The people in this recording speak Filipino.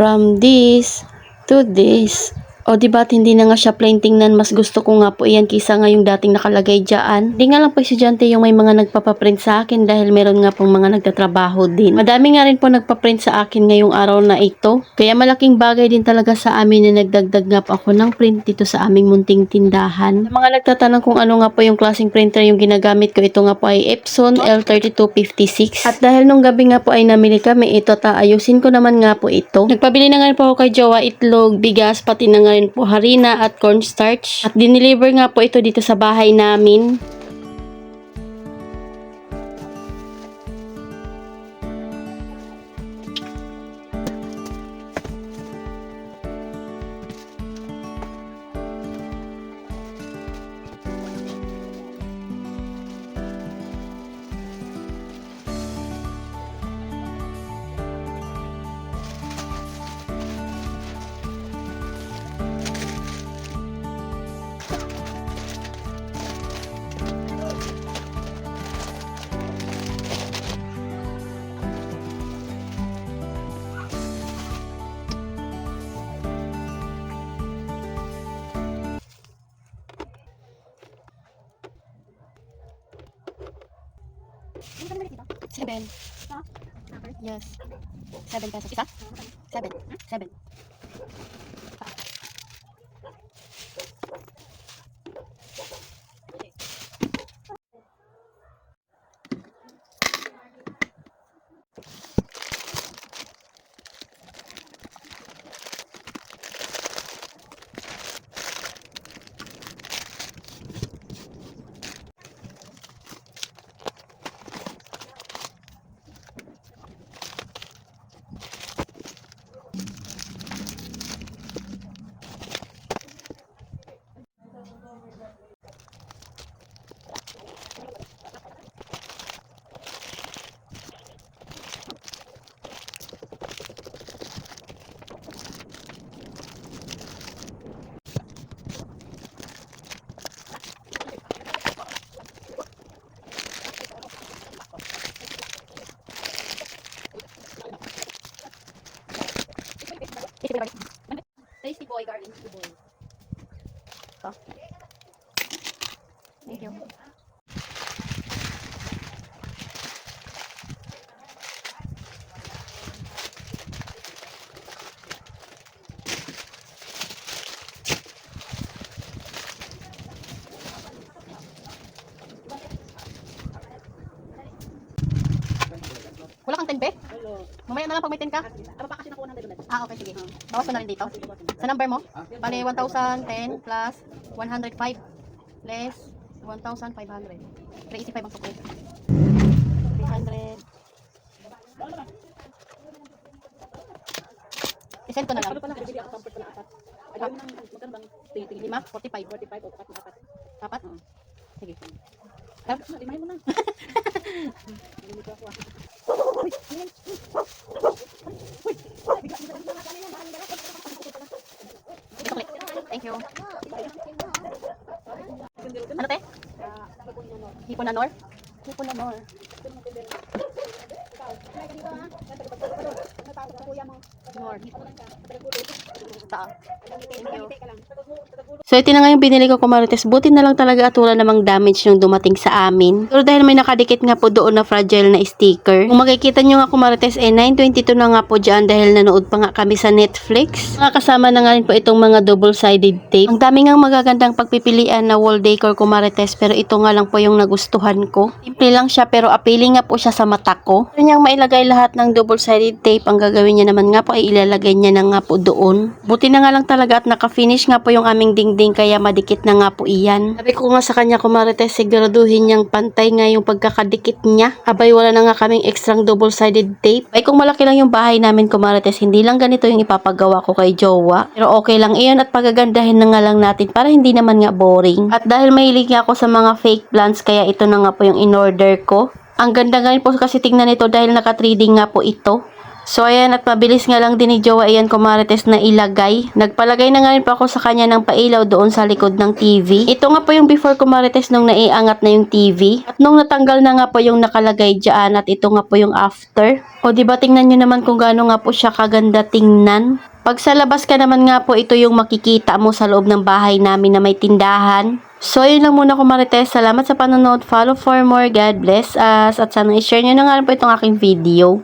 from this to this. O diba hindi na nga siya plain tingnan, mas gusto ko nga po iyan kisa nga yung dating nakalagay dyan. Hindi nga lang po estudyante yung may mga nagpapaprint sa akin dahil meron nga pong mga nagtatrabaho din. Madami nga rin po nagpaprint sa akin ngayong araw na ito. Kaya malaking bagay din talaga sa amin na nagdagdag nga po ako ng print dito sa aming munting tindahan. Sa mga nagtatanong kung ano nga po yung klaseng printer yung ginagamit ko, ito nga po ay Epson L3256. At dahil nung gabi nga po ay namili kami ito, ayusin ko naman nga po ito. Nagpabili na nga po ako kay Jowa itlog, bigas, pati na nga rin po harina at cornstarch. At dineliver nga po ito dito sa bahay namin. Seven. Yes. 7 pesos. Isa? 7. 7. Tasty boy, garlic boy. Oh. Thank you. Wala kang 10 be? Mamaya na lang pag may 10 ka. Okay, sige. Bawas ko na rin dito. Sa number mo, bali 1,010 plus 105 less 1,500. 385 ang sukli. 300. I-send ko na lang. 5, 45. Apat? Sige. Limahin mo na. Thank you. Ano te? Hipon na nor? Hipon na nor. Nor. Thank you. So ito na nga yung binili ko kumarites. Buti na lang talaga at wala namang damage yung dumating sa amin. Pero dahil may nakadikit nga po doon na fragile na sticker. Kung makikita nyo nga kumarites 922 na nga po dyan dahil nanood pa nga kami sa Netflix. Mga kasama na nga rin po itong mga double-sided tape. Ang dami nga magagandang pagpipilian na wall decor kumarites, pero ito nga lang po yung nagustuhan ko. Simple lang siya pero appealing nga po siya sa mata ko. Pero niyang mailagay lahat ng double-sided tape, ang gagawin niya naman nga po ay ilalagay niya na nga po doon. Buti na nga lang talaga at naka-finish nga po yung aming dingding kaya madikit na nga po iyan. Sabi ko nga sa kanya kumarites, siguraduhin niyang pantay nga yung pagkakadikit niya. Abay wala na nga kaming extrang double-sided tape. Ay kung malaki lang yung bahay namin kumarites, hindi lang ganito yung ipapagawa ko kay Jowa. Pero okay lang iyon at pagagandahin na nga lang natin para hindi naman nga boring. At dahil mahilig nga ako sa mga fake plants, kaya ito na nga po yung in-order ko. Ang ganda nga rin po kasi tingnan nito dahil naka 3D nga po ito. So ayan, at mabilis nga lang din ni Jowa ayan kumarites na ilagay. Nagpalagay na nga rin po ako sa kanya ng pailaw doon sa likod ng TV. Ito nga po yung before kumarites nung naiangat na yung TV. At nung natanggal na nga po yung nakalagay dyan, at ito nga po yung after. O diba tingnan nyo naman kung gaano nga po siya kaganda tingnan. Pag sa labas ka naman nga po, ito yung makikita mo sa loob ng bahay namin na may tindahan. So, yun lang muna kumarites. Salamat sa panonood. Follow for more. God bless us. At sana i-share nyo na nga rin po itong aking video.